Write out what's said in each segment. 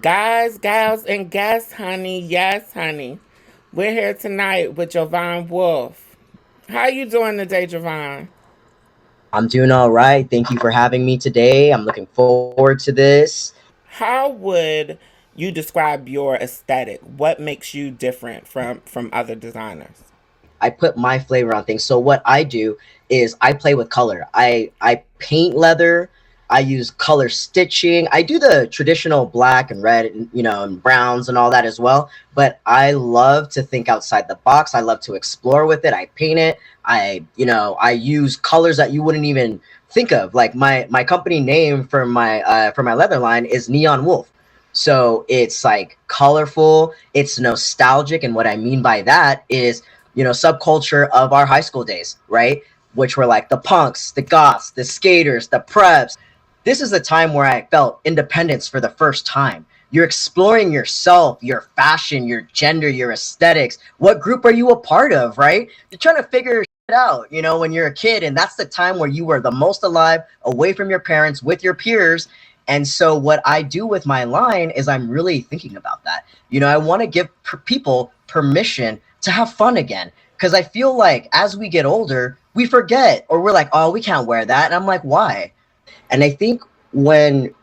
Guys, gals, and guests, honey. Yes, honey. We're here tonight with Jovan Wolf. How you doing today, Jovan? I'm doing all right. Thank you for having me today. I'm looking forward to this. How would you describe your aesthetic? What makes you different from other designers? I put my flavor on things. So what I do is I play with color. I paint leather. I use color stitching. I do the traditional black and red and and browns and all that as well. But I love to think outside the box. I love to explore with it. I paint it. I use colors that you wouldn't even think of. Like my company name for my leather line is Neon Wolf. So it's like colorful, it's nostalgic, and what I mean by that is subculture of our high school days, right? Which were like the punks, the goths, the skaters, the preps. This is the time where I felt independence for the first time. You're exploring yourself, your fashion, your gender, your aesthetics. What group are you a part of, right? You're trying to figure shit out, when you're a kid. And that's the time where you were the most alive, away from your parents, with your peers. And so, what I do with my line is I'm really thinking about that. I want to give people permission to have fun again. Because I feel like as we get older, we forget or we're like, oh, we can't wear that. And I'm like, why? And I think when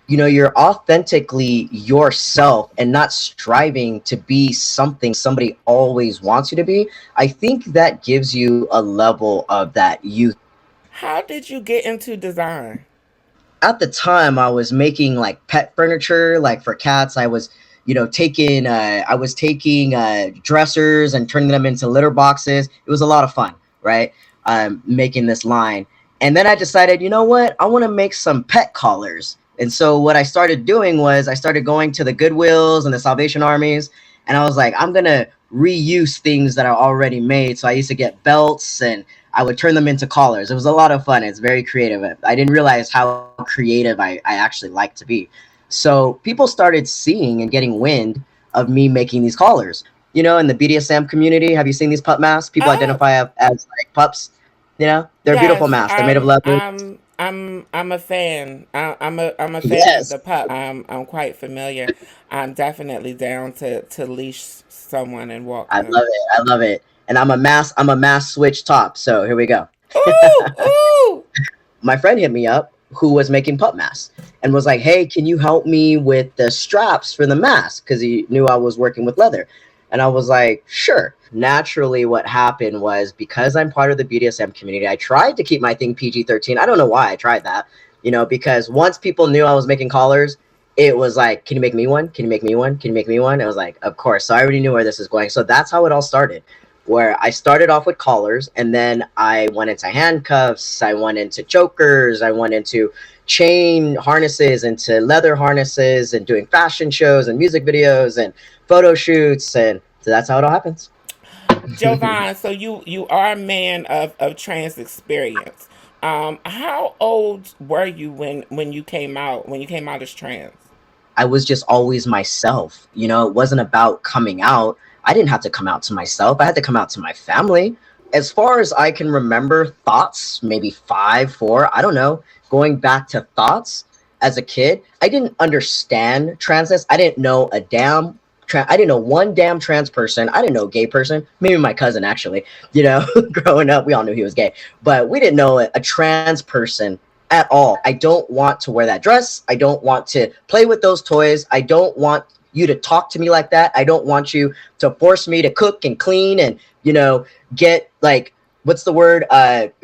you're authentically yourself and not striving to be something somebody always wants you to be, I think that gives you a level of that youth. How did you get into design? At the time I was making like pet furniture, like for cats. I was taking dressers and turning them into litter boxes. It was a lot of fun, right? Making this line. And then I decided, you know what, I want to make some pet collars. And so what I started doing was I started going to the Goodwills and the Salvation Armies, and I was like, I'm gonna reuse things that are already made. So I used to get belts and I would turn them into collars. It was a lot of fun. It's very creative. I didn't realize how creative I actually like to be. So people started seeing and getting wind of me making these collars. In the BDSM community, have you seen these pup masks? People Oh, identify as like pups. They're beautiful yes. masks. They're made of leather. I'm a fan. I'm a fan of Yes, the pup. I'm quite familiar. I'm definitely down to leash someone and walk I them. love it. I love it. And I'm a mass switch top. So here we go. Ooh, ooh. My friend hit me up who was making pup masks and was like, "Hey, can you help me with the straps for the mask?" Because he knew I was working with leather. And I was like, "Sure." Naturally, what happened was because I'm part of the BDSM community, I tried to keep my thing PG-13. I don't know why I tried that, because once people knew I was making collars, it was like, "Can you make me one? Can you make me one? Can you make me one?" I was like, "Of course." So I already knew where this is going. So that's how it all started, where I started off with collars and then I went into handcuffs, I went into chokers, I went into chain harnesses, into leather harnesses, and doing fashion shows and music videos and photo shoots. And so that's how it all happens. Jovan, so you are a man of trans experience. How old were you when you came out as trans? I was just always myself. It wasn't about coming out. I didn't have to come out to myself. I had to come out to my family. As far as I can remember, thoughts, maybe 5, 4, I don't know, going back to thoughts as a kid, I didn't understand transness. I didn't know I didn't know one damn trans person. I didn't know a gay person. Maybe my cousin actually. Growing up, we all knew he was gay, but we didn't know a trans person at all. I don't want to wear that dress. I don't want to play with those toys. I don't want you to talk to me like that. I don't want you to force me to cook and clean and, get like, what's the word?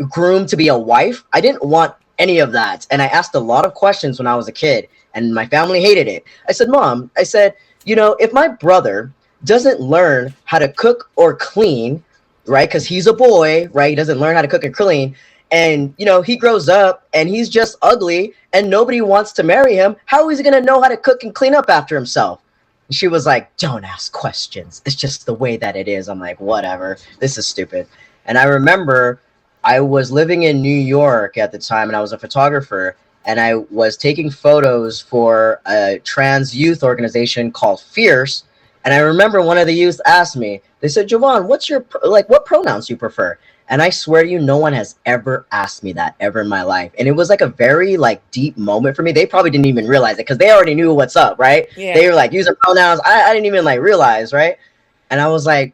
Groomed to be a wife. I didn't want any of that. And I asked a lot of questions when I was a kid, and my family hated it. I said, Mom, I said, if my brother doesn't learn how to cook or clean, right? Because he's a boy, right? He doesn't learn how to cook and clean, and he grows up and he's just ugly and nobody wants to marry him, how is he going to know how to cook and clean up after himself? And she was like, don't ask questions, it's just the way that it is. I'm like, whatever, this is stupid. And I remember I was living in New York at the time and I was a photographer, and I was taking photos for a trans youth organization called Fierce. And I remember one of the youth asked me, they said, Jovan, what's your, like, what pronouns you prefer? And I swear to you, no one has ever asked me that ever in my life. And it was like a very like deep moment for me. They probably didn't even realize it because they already knew what's up, right? They Yeah. were like using pronouns. I didn't even like realize, right? And I was like,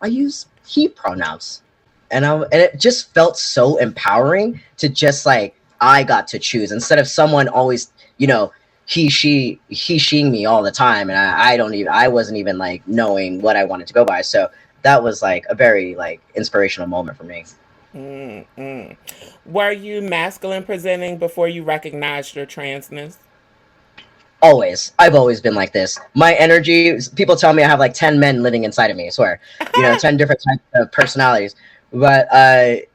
I use he pronouns. And it just felt so empowering to just like I got to choose instead of someone always, he sheing me all the time, and I don't even I wasn't even like knowing what I wanted to go by. So that was like a very like inspirational moment for me. Mm-mm. Were you masculine presenting before you recognized your transness? Always, I've always been like this. My energy, people tell me I have like 10 men living inside of me, I swear. 10 different types of personalities. But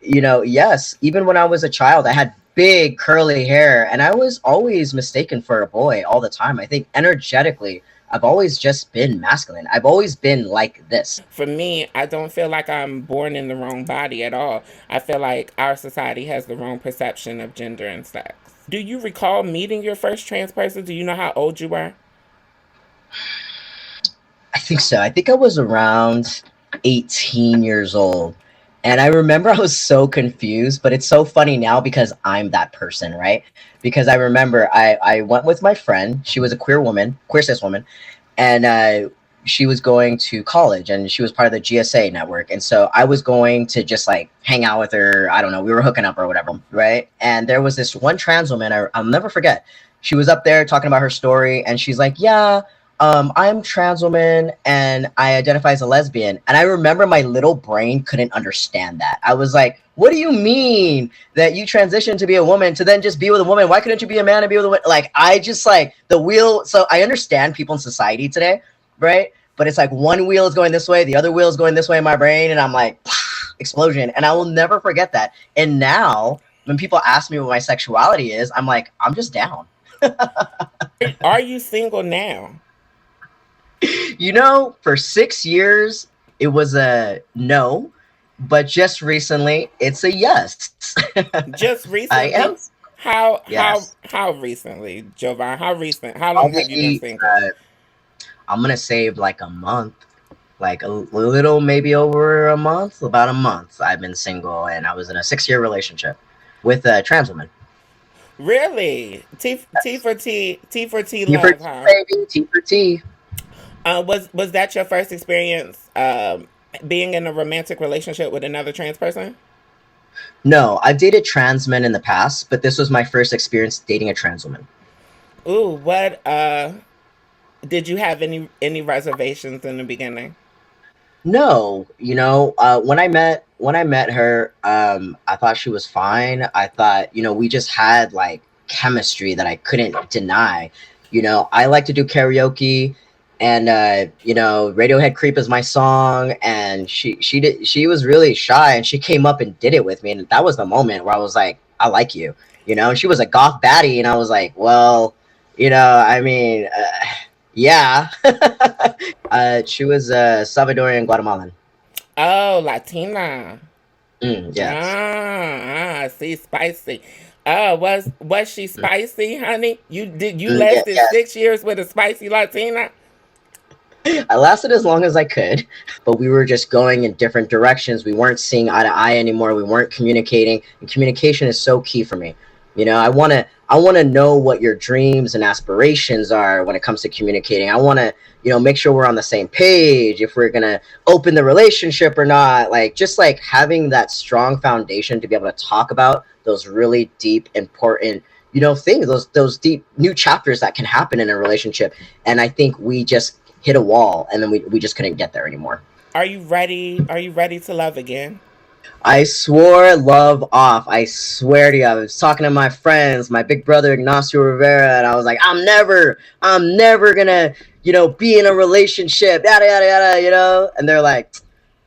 yes, even when I was a child, I had big curly hair, and I was always mistaken for a boy all the time. I think energetically I've always just been masculine. I've always been like this. For me, I don't feel like I'm born in the wrong body at all. I feel like our society has the wrong perception of gender and sex. Do you recall meeting your first trans person? Do you know how old you were? I think so. I think I was around 18 years old. And I remember I was so confused, but it's so funny now because I'm that person, right? Because I remember I went with my friend. She was a queer woman, queer cis woman, and she was going to college and she was part of the GSA network. And so I was going to just like hang out with her. I don't know. We were hooking up or whatever, right? And there was this one trans woman, I'll never forget. She was up there talking about her story, and she's like, yeah, I'm trans woman and I identify as a lesbian. And I remember my little brain couldn't understand that. I was like, what do you mean that you transitioned to be a woman to then just be with a woman? Why couldn't you be a man and be with a woman? Like, I just like the wheel. So I understand people in society today, right? But it's like one wheel is going this way, the other wheel is going this way in my brain. And I'm like, explosion. And I will never forget that. And now when people ask me what my sexuality is, I'm like, I'm just down. Are you single now? For 6 years, it was a no, but just recently, it's a yes. Just I am. recently? How Yes. how recently, Jovan? How recent? How long have you been Probably, single? I'm going to say like a month, like a little, maybe over a month, about a month. I've been single, and I was in a 6 year relationship with a trans woman. Really? T Yes. for T, T for T T for love, T, huh? baby. T for T. Was that your first experience being in a romantic relationship with another trans person? No, I've dated trans men in the past, but this was my first experience dating a trans woman. Ooh, what did you have any reservations in the beginning? No, when I met her, I thought she was fine. I thought, we just had like chemistry that I couldn't deny. I like to do karaoke, and Radiohead "Creep" is my song, and she was really shy, and she came up and did it with me, and that was the moment where I was like, I like you, and she was a goth baddie, and I was like, well, I mean, yeah. She was Salvadorian Guatemalan. Oh, Latina. Yes. See, spicy. Was she spicy, honey? You Yeah, lasted yes. 6 years with a spicy Latina? I lasted as long as I could, but we were just going in different directions. We weren't seeing eye to eye anymore. We weren't communicating, and communication is so key for me. I want to know what your dreams and aspirations are when it comes to communicating. I want to, make sure we're on the same page if we're going to open the relationship or not. Like just like having that strong foundation to be able to talk about those really deep important things, those deep new chapters that can happen in a relationship. And I think we just hit a wall, and then we just couldn't get there anymore. Are you ready? Are you ready to love again? I swore love off. I swear to you, I was talking to my friends, my big brother Ignacio Rivera, and I was like, I'm never gonna, be in a relationship, yada yada yada, And they're like,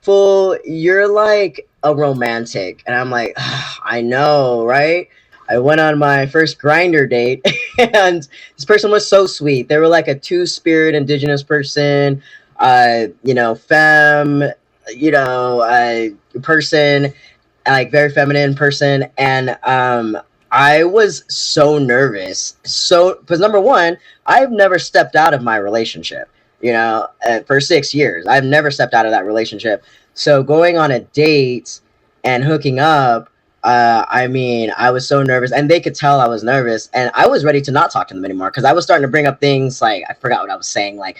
fool, you're like a romantic. And I'm like, I know, right? I went on my first grinder date, and this person was so sweet. They were like a two-spirit indigenous person, femme, person, like very feminine person. And I was so nervous. So, because number one, I've never stepped out of my relationship, for 6 years. I've never stepped out of that relationship. So going on a date and hooking up. I mean, I was so nervous, and they could tell I was nervous, and I was ready to not talk to them anymore because I was starting to bring up things like I forgot what I was saying, like,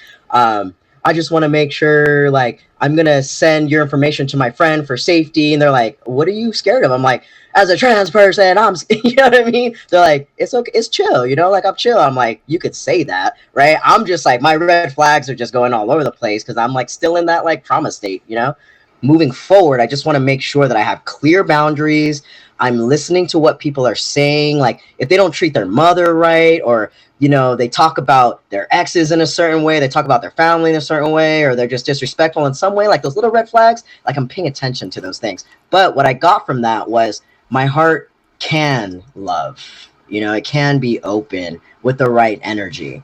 I just want to make sure, like, I'm gonna send your information to my friend for safety, and they're like, "What are you scared of?" I'm like, "As a trans person, I'm," you know what I mean? They're like, "It's okay, it's chill, you know, like I'm chill." I'm like, "You could say that, right?" I'm just like, my red flags are just going all over the place because I'm like still in that like trauma state, you know. Moving forward, I just want to make sure that I have clear boundaries. I'm listening to what people are saying. Like, if they don't treat their mother right, or, you know, they talk about their exes in a certain way, they talk about their family in a certain way, or they're just disrespectful in some way, like those little red flags, like I'm paying attention to those things. But what I got from that was my heart can love. You know, it can be open with the right energy.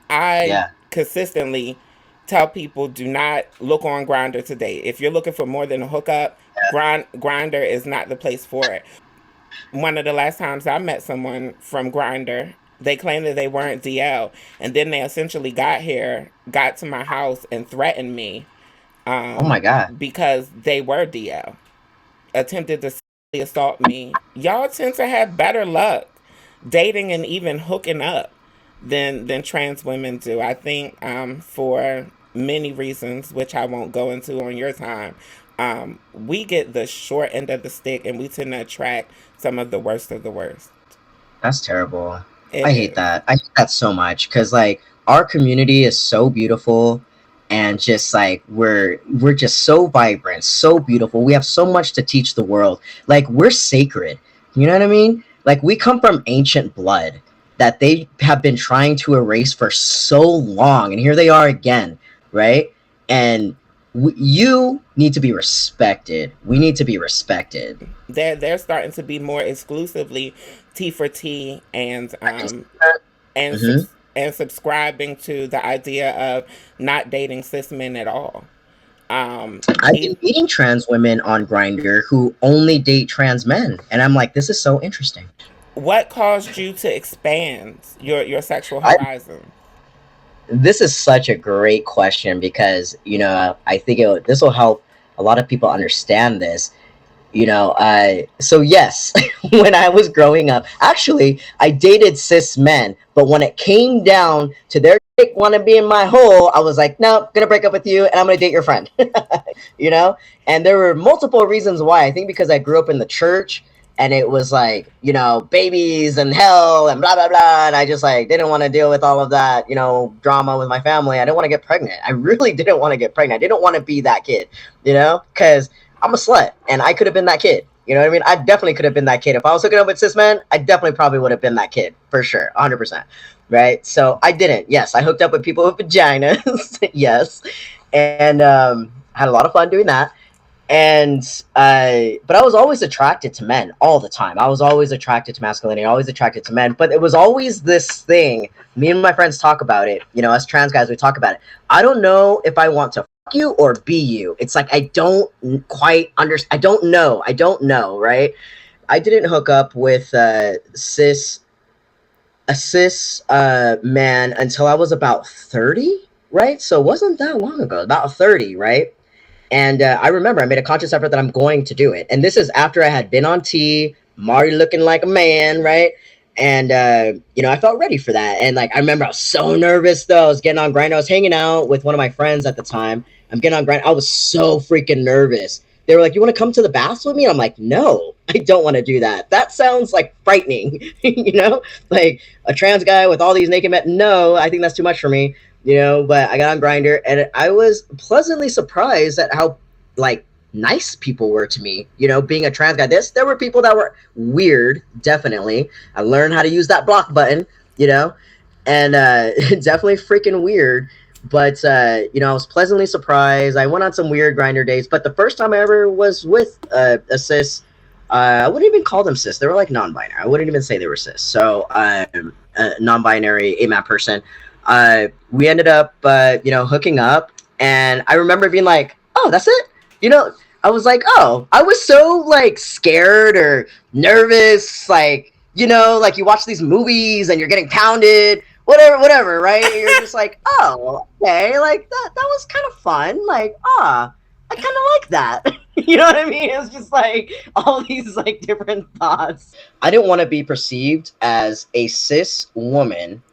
I Yeah. consistently tell people do not look on Grinder today. If you're looking for more than a hookup, Grinder is not the place for it. One of the last times I met someone from Grinder, they claimed that they weren't DL, and then they essentially got here, got to my house, and threatened me Oh my God. because they were DL. Attempted to sexually assault me. Y'all tend to have better luck dating and even hooking up than trans women do. I think for many reasons, which I won't go into on your time, we get the short end of the stick, and we tend to attract some of the worst of the worst. That's terrible. It I hate is. that. I hate that so much because like our community is so beautiful, and just like we're just so vibrant, so beautiful. We have so much to teach the world. Like we're sacred. You know what I mean? Like we come from ancient blood that they have been trying to erase for so long, and here they are again, right? And you need to be respected. We need to be respected. They're starting to be more exclusively T for T, I can see and that. and subscribing to the idea of not dating cis men at all. I've E- been meeting trans women on Grinder who only date trans men, and I'm like, this is so interesting. what caused you to expand your sexual I horizon? This is such a great question because you know I think this will help a lot of people understand this. You know, so yes, when I was growing up, actually, I dated cis men, but when it came down to their dick want to be in my hole, I was like, no, gonna break up with you, and I'm gonna date your friend. You know, and there were multiple reasons why. I think because I grew up in the church, and it was like, you know, babies and hell and blah blah blah, and I just like didn't want to deal with all of that, you know, drama with my family. I didn't want to get pregnant. I really didn't want to get pregnant. I didn't want to be that kid, you know, because I'm a slut, and I could have been that kid. You know what I mean? I definitely could have been that kid. If I was hooking up with cis men, I definitely probably would have been that kid for sure, 100%. Right? So I didn't. Yes, I hooked up with people with vaginas. Yes, and had a lot of fun doing that. And but I was always attracted to men all the time. I was always attracted to masculinity, always attracted to men. But it was always this thing. Me and my friends talk about it. You know, us trans guys, we talk about it. I don't know if I want to fuck you or be you. It's like I don't quite understand. I don't know. I don't know. Right? I didn't hook up with a cis man until I was about 30. Right? So it wasn't that long ago. About 30. Right? And I remember I made a conscious effort that I'm going to do it. And this is after I had been on T, Marty looking like a man, right? And you know, I felt ready for that. And like I remember I was so nervous though. I was getting on grind. I was hanging out with one of my friends at the time. I'm getting on grind. I was so freaking nervous. They were like, "You want to come to the baths with me?" And I'm like, "No, I don't want to do that. That sounds like frightening." You know, like a trans guy with all these naked men. No, I think that's too much for me, you know. But I got on Grinder, and I was pleasantly surprised at how like nice people were to me. You know, being a trans guy, there were people that were weird. Definitely, I learned how to use that block button. You know, and definitely freaking weird. But you know, I was pleasantly surprised. I went on some weird Grinder dates, but the first time I ever was with a cis, I wouldn't even call them cis. They were like non-binary. I wouldn't even say they were cis. So a non-binary AMAP person. We ended up, you know, hooking up, and I remember being like, "Oh, that's it." You know, I was like, "Oh," I was so like scared or nervous, like you know, like you watch these movies and you're getting pounded, whatever, right? You're just like, "Oh, okay, like that was kind of fun." Like, I kind of like that. You know what I mean? It's just like all these like different thoughts. I didn't want to be perceived as a cis woman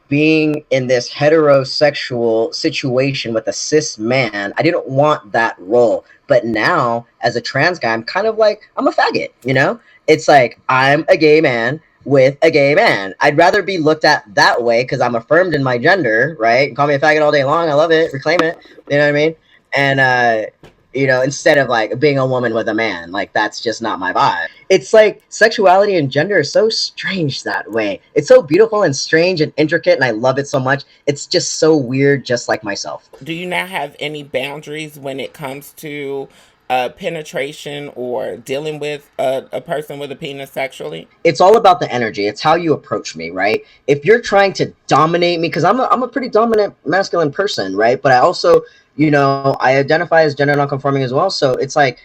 being in this heterosexual situation with a cis man. I didn't want that role. But now, as a trans guy, I'm kind of like, I'm a faggot, you know? It's like, I'm a gay man with a gay man. I'd rather be looked at that way because I'm affirmed in my gender, right? Call me a faggot all day long. I love it. Reclaim it. You know what I mean? And, instead of like being a woman with a man, like that's just not my vibe. It's like sexuality and gender is so strange that way. It's so beautiful and strange and intricate, and I love it so much. It's just so weird, just like myself. Do you not have any boundaries when it comes to penetration or dealing with a person with a penis sexually? It's all about the energy. It's how you approach me, right? If you're trying to dominate me, because I'm a pretty dominant masculine person, right? But I also, I identify as gender nonconforming as well. So it's like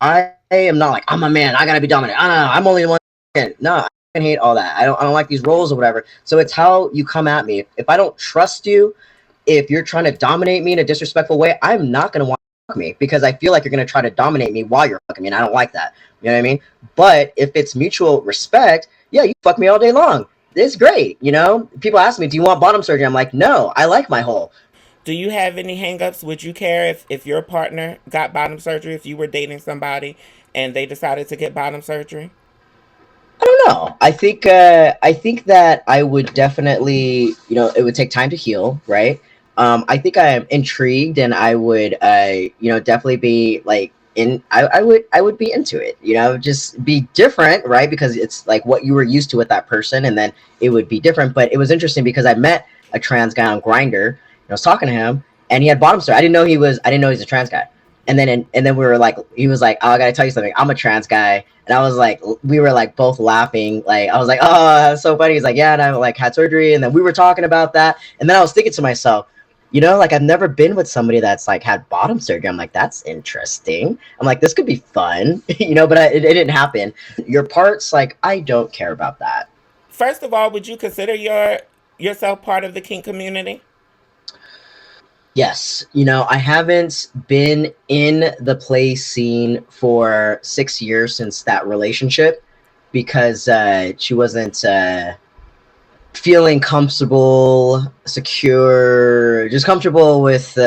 I am not like I'm a man. I gotta be dominant. I don't know. I'm only the one. No, I hate all that. I don't like these roles or whatever. So it's how you come at me. If I don't trust you, if you're trying to dominate me in a disrespectful way, I'm not gonna want to fuck me because I feel like you're gonna try to dominate me while you're fucking me, and I don't like that. You know what I mean? But if it's mutual respect, yeah, you fuck me all day long. It's great. People ask me, "Do you want bottom surgery?" I'm like, no, I like my hole. Do you have any hangups? Would you care if your partner got bottom surgery, if you were dating somebody and they decided to get bottom surgery? I don't know. I think that I would definitely, it would take time to heal, right? I think I am intrigued, and I would, definitely be like I would be into it, just be different, right? Because it's like what you were used to with that person, and then it would be different. But it was interesting because I met a trans guy on Grinder. I was talking to him, and he had bottom surgery. I didn't know he's a trans guy. And then we were like, he was like, "Oh, I gotta tell you something. I'm a trans guy." And I was like, we were like both laughing. Like I was like, "Oh, that's so funny." He's like, "Yeah," and I like had surgery. And then we were talking about that. And then I was thinking to myself, like I've never been with somebody that's like had bottom surgery. I'm like, that's interesting. I'm like, this could be fun, but it didn't happen. Your parts, like, I don't care about that. First of all, would you consider yourself part of the kink community? Yes, I haven't been in the play scene for 6 years since that relationship because she wasn't feeling comfortable, secure, just comfortable with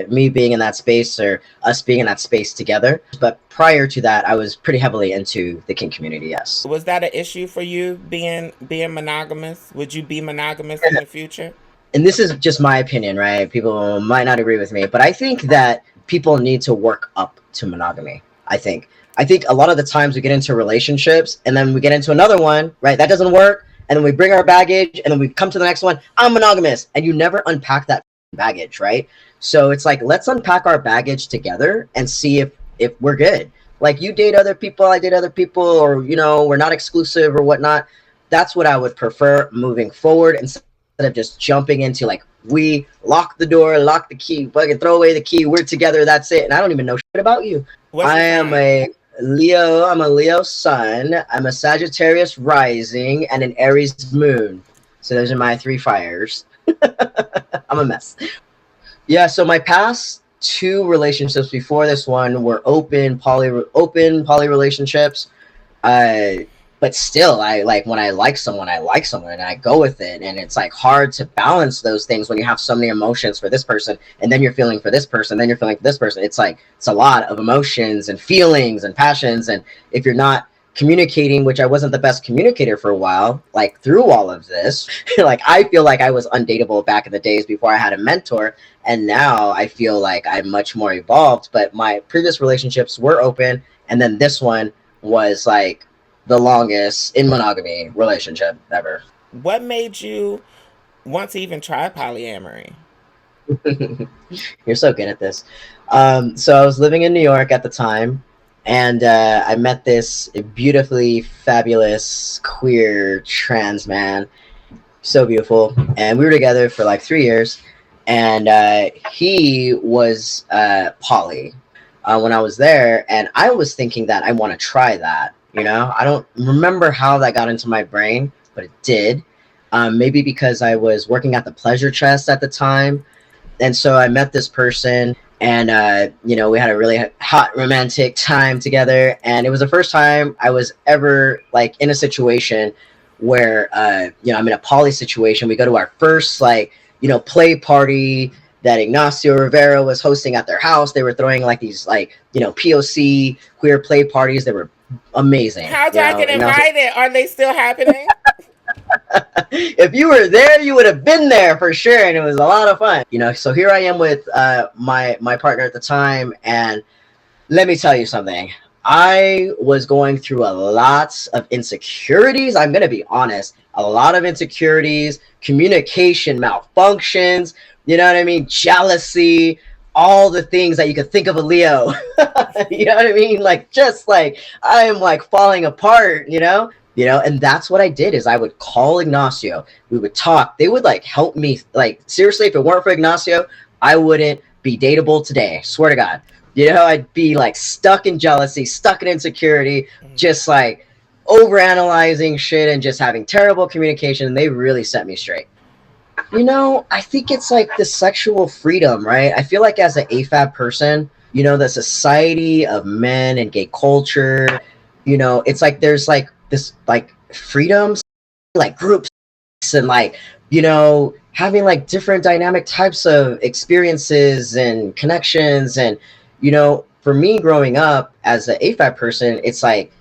me being in that space or us being in that space together. But prior to that, I was pretty heavily into the kink community. Yes. Was that an issue for you being monogamous? Would you be monogamous in the future? And this is just my opinion, right? People might not agree with me, but I think that people need to work up to monogamy. I think a lot of the times we get into relationships and then we get into another one, right? That doesn't work, and then we bring our baggage, and then we come to the next one. I'm monogamous, and you never unpack that baggage, right? So it's like, let's unpack our baggage together and see if we're good. Like, you date other people, I date other people, or we're not exclusive or whatnot. That's what I would prefer moving forward instead of just jumping into like, we lock the door, lock the key, fucking throw away the key, we're together, that's it, and I don't even know shit about you. What's I your am sign? a Leo. I'm a Leo sun. I'm a Sagittarius rising and an Aries moon. So those are my three fires. I'm a mess. Yeah. So my past two relationships before this one were open poly relationships. Uh, but still, I like when I like someone, and I go with it. And it's like hard to balance those things when you have so many emotions for this person, and then you're feeling for this person, then you're feeling for this person. It's like it's a lot of emotions and feelings and passions, and if you're not communicating, which I wasn't the best communicator for a while, like through all of this, like I feel like I was undateable back in the days before I had a mentor, and now I feel like I'm much more evolved. But my previous relationships were open, and then this one was like the longest in monogamy relationship ever. What made you want to even try polyamory? You're so good at this. So I was living in New York at the time, and I met this beautifully fabulous queer trans man, so beautiful, and we were together for like 3 years, and he was poly when I was there, and I was thinking that I want to try that. I don't remember how that got into my brain, but it did. Maybe because I was working at the Pleasure Chest at the time, and so I met this person. and we had a really hot romantic time together, and it was the first time I was ever like in a situation where I'm in a poly situation. We go to our first like play party that Ignacio Rivera was hosting at their house. They were throwing like these like POC queer play parties. They were amazing. How do I get Ignacio, invited? Are they still happening? if you were there, you would have been there for sure, and it was a lot of fun. So here I am with my partner at the time, and let me tell you something. I was going through a lot of insecurities. I'm going to be honest. A lot of insecurities, communication malfunctions, you know what I mean? Jealousy, all the things that you could think of a Leo. You know what I mean? Like, just like, I am like falling apart, and that's what I did is I would call Ignacio. We would talk. They would like help me. Like, seriously, if it weren't for Ignacio, I wouldn't be dateable today. Swear to God. I'd be like stuck in jealousy, stuck in insecurity, just like overanalyzing shit and just having terrible communication. And they really set me straight. I think it's like the sexual freedom, right? I feel like as an AFAB person, the society of men and gay culture, it's like there's like this like freedoms, like groups and like, having like different dynamic types of experiences and connections. And for me growing up as an AFAB person, it's like,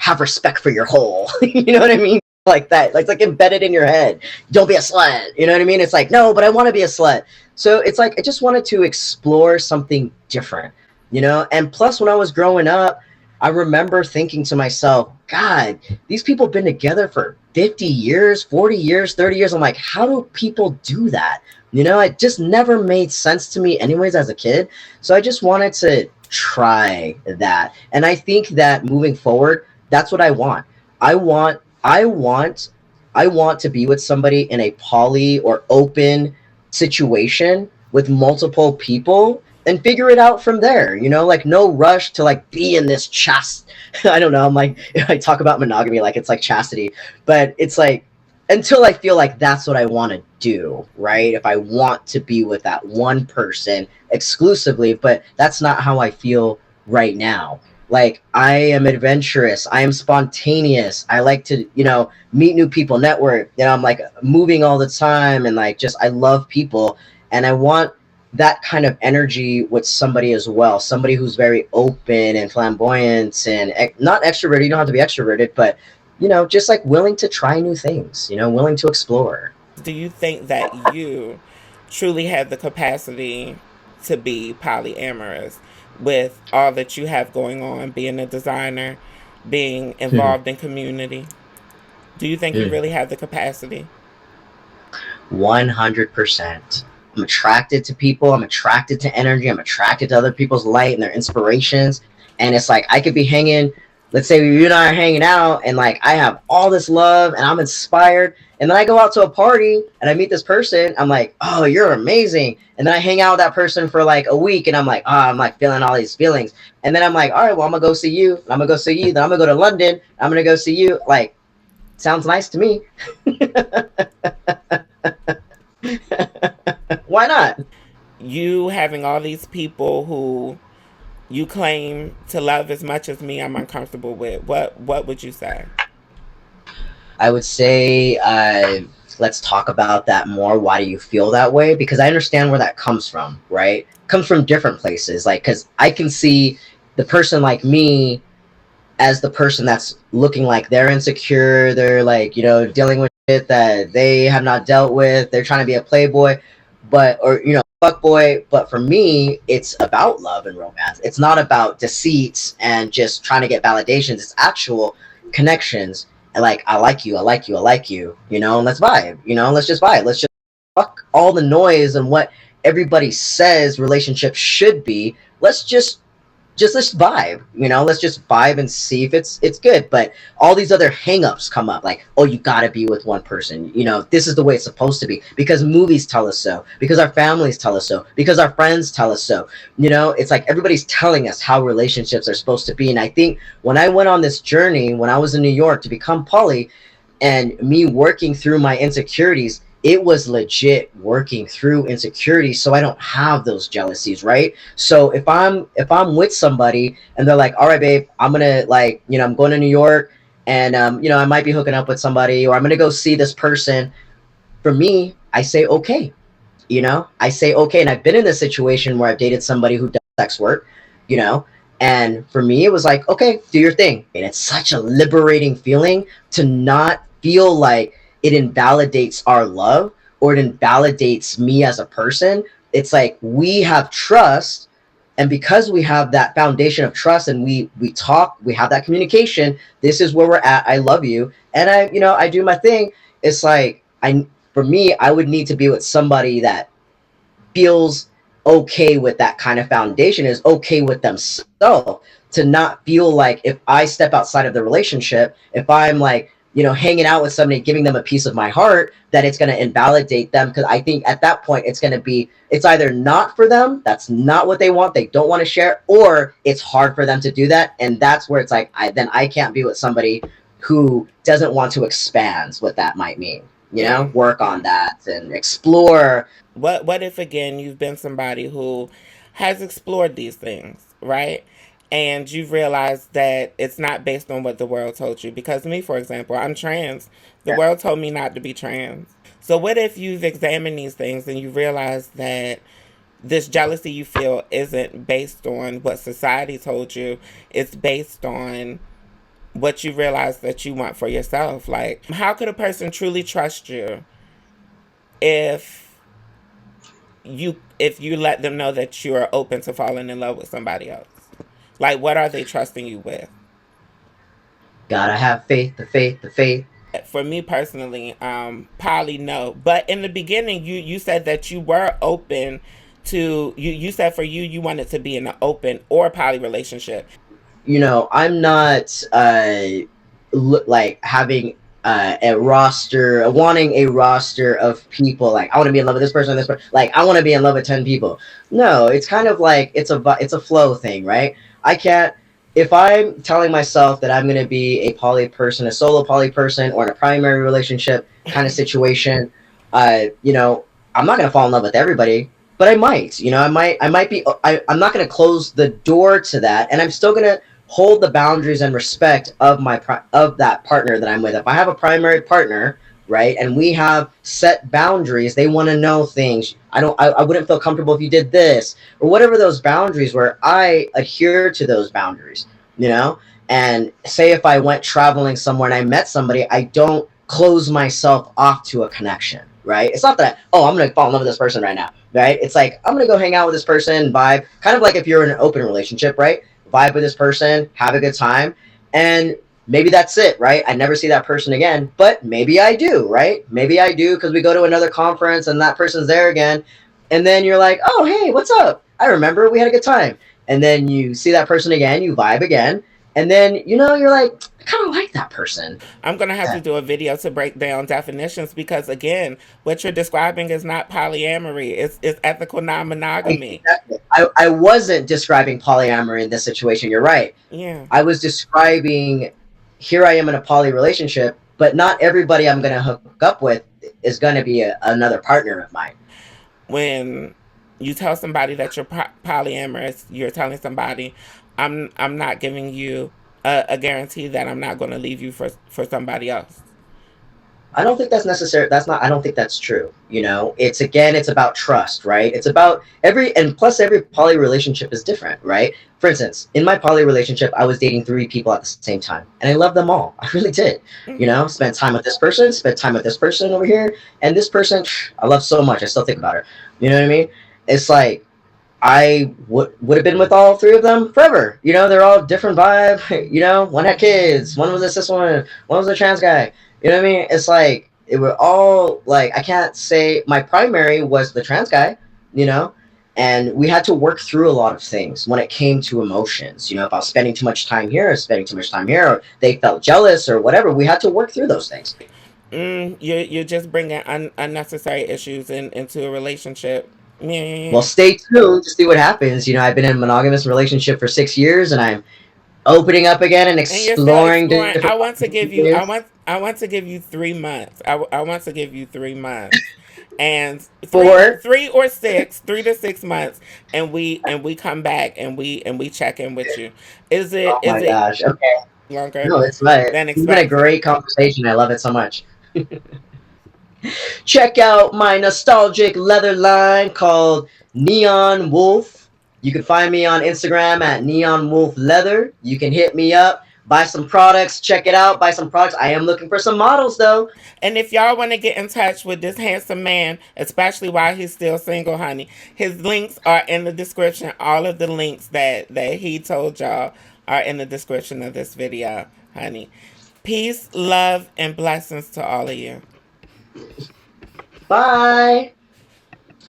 have respect for your whole. You know what I mean? Like that, like it's like embedded in your head. Don't be a slut. You know what I mean? It's like, no, but I want to be a slut. So it's like I just wanted to explore something different, And plus, when I was growing up, I remember thinking to myself, God, these people have been together for 50 years, 40 years, 30 years. I'm like, how do people do that? It just never made sense to me anyways as a kid. So I just wanted to try that. And I think that moving forward, that's what I want. I want I want I want to be with somebody in a poly or open situation with multiple people and figure it out from there. Like no rush to like be in this I don't know, I'm like I talk about monogamy like it's like chastity, but it's like until I feel like that's what I want to do, right? If I want to be with that one person exclusively, but that's not how I feel right now. Like I am adventurous, I am spontaneous. I like to, meet new people, network. I'm like moving all the time and like just I love people and I want that kind of energy with somebody as well. Somebody who's very open and flamboyant and not extroverted. You don't have to be extroverted, but just like willing to try new things, willing to explore. Do you think that you truly have the capacity to be polyamorous with all that you have going on, being a designer, being Hmm. involved in community? Do you think you Hmm. really have the capacity? 100%. I'm attracted to people. I'm attracted to energy. I'm attracted to other people's light and their inspirations. And it's like I could be hanging, let's say you and I are hanging out, and like I have all this love and I'm inspired. And then I go out to a party and I meet this person. I'm like, oh, you're amazing. And then I hang out with that person for like a week and I'm like, oh, I'm like feeling all these feelings. And then I'm like, all right, well, I'm going to go see you. I'm going to go see you. Then I'm going to go to London. I'm going to go see you. Like, sounds nice to me. Why not? You having all these people who you claim to love as much as me, I'm uncomfortable with. What would you say? I would say, let's talk about that more. Why do you feel that way? Because I understand where that comes from, right? Comes from different places. Like, because I can see the person like me as the person that's looking like they're insecure. They're like, dealing with shit that they have not dealt with. They're trying to be a playboy, or, fuck boy. But for me, it's about love and romance. It's not about deceits and just trying to get validations. It's actual connections and like I like you, I like you, I like you, and let's vibe, let's just vibe. Let's just fuck all the noise and what everybody says relationships should be. Let's just vibe, let's just vibe and see if it's good. But all these other hangups come up, like, oh, you gotta be with one person, this is the way it's supposed to be because movies tell us so, because our families tell us so, because our friends tell us so. It's like everybody's telling us how relationships are supposed to be. And I think when I went on this journey when I was in New York to become poly and me working through my insecurities, it was legit working through insecurity so I don't have those jealousies, right? So if I'm with somebody and they're like, all right, babe, I'm gonna, like, I'm going to New York, and I might be hooking up with somebody, or I'm gonna go see this person. For me, I say okay. I say okay. And I've been in this situation where I've dated somebody who does sex work, you know, and for me, it was like, okay, do your thing. And it's such a liberating feeling to not feel like it invalidates our love or it invalidates me as a person. It's like we have trust. And because we have that foundation of trust, and we talk, we have that communication, this is where we're at. I love you. And I do my thing. It's like, for me, I would need to be with somebody that feels okay with that kind of foundation, is okay with themselves, to not feel like if I step outside of the relationship, if I'm like, hanging out with somebody, giving them a piece of my heart, that it's going to invalidate them. Because I think at that point, it's either not for them, that's not what they want, they don't want to share, or it's hard for them to do that. And that's where it's like, I can't be with somebody who doesn't want to expand what that might mean, Yeah. work on that and explore. What if again you've been somebody who has explored these things, right? And you've realized that it's not based on what the world told you. Because me, for example, I'm trans. The world told me not to be trans. So what if you've examined these things and you realize that this jealousy you feel isn't based on what society told you, it's based on what you realize that you want for yourself. Like, how could a person truly trust you if you let them know that you are open to falling in love with somebody else? Like, what are they trusting you with? Gotta have faith, the faith, the faith. For me personally, poly, no. But in the beginning, you said that you were open to you said for you wanted to be in an open or poly relationship. I'm not like having a roster, wanting a roster of people. Like, I want to be in love with this person, this person. Like, I want to be in love with 10 people. No, it's kind of like it's a flow thing, right? I can't. If I'm telling myself that I'm going to be a poly person, a solo poly person, or in a primary relationship kind of situation, I'm not going to fall in love with everybody, but I might. I might be. I'm not going to close the door to that, and I'm still going to hold the boundaries and respect of of that partner that I'm with. If I have a primary partner, right, and we have set boundaries, they want to know things. I wouldn't feel comfortable if you did this, or whatever those boundaries were. I adhere to those boundaries, you know. And say if I went traveling somewhere and I met somebody, I don't close myself off to a connection. Right? It's not that, oh, I'm gonna fall in love with this person right now. Right? It's like, I'm gonna go hang out with this person, vibe. Kind of like if you're in an open relationship, right? Vibe with this person, have a good time, and maybe that's it, right? I never see that person again, but maybe I do, right? Maybe I do because we go to another conference and that person's there again, and then you're like, oh, hey, what's up? I remember we had a good time, and then you see that person again, you vibe again, and then you're like, I kind of like that person. I'm gonna have Yeah. to do a video to break down definitions because again, what you're describing is not polyamory. It's ethical non-monogamy. Exactly. I wasn't describing polyamory in this situation. You're right. Yeah. I was describing, here I am in a poly relationship, but not everybody I'm going to hook up with is going to be another partner of mine. When you tell somebody that you're polyamorous, you're telling somebody, I'm not giving you a guarantee that I'm not going to leave you for somebody else. I don't think that's necessary. I don't think that's true. It's about trust, right? It's about and plus every poly relationship is different, right? For instance, in my poly relationship, I was dating 3 people at the same time, and I loved them all. I really did. Mm-hmm. Spent time with this person, spent time with this person over here, and this person, I love so much. I still think about her. You know what I mean? It's like, I would have been with all 3 of them forever. They're all different vibe. One had kids, one was a cis woman, one was a trans guy. You know what I mean? It's like it were all like, I can't say my primary was the trans guy. You know, and we had to work through a lot of things when it came to emotions. If I was spending too much time here, or spending too much time here, or they felt jealous or whatever, we had to work through those things. You're just bringing unnecessary issues into a relationship. Yeah, yeah, Well, yeah. stay tuned to see what happens. I've been in a monogamous relationship for 6 years, and I'm opening up again and And you're still exploring exploring. different I want to give you. opportunities. I want to give you 3 months. I want to give you 3 months, and Four. 3 to 6 months, and we come back and we check in with you. Oh Is my it gosh. Okay. longer No, it's right. than It's been a expected? great conversation. I love it so much. Check out my nostalgic leather line called Neon Wolf. You can find me on Instagram at Neon Wolf Leather. You can hit me up, buy some products, check it out, buy some products. I am looking for some models though. And if y'all want to get in touch with this handsome man, especially while he's still single, honey, his links are in the description. All of the links that he told y'all are in the description of this video, honey. Peace, love, and blessings to all of you. Bye.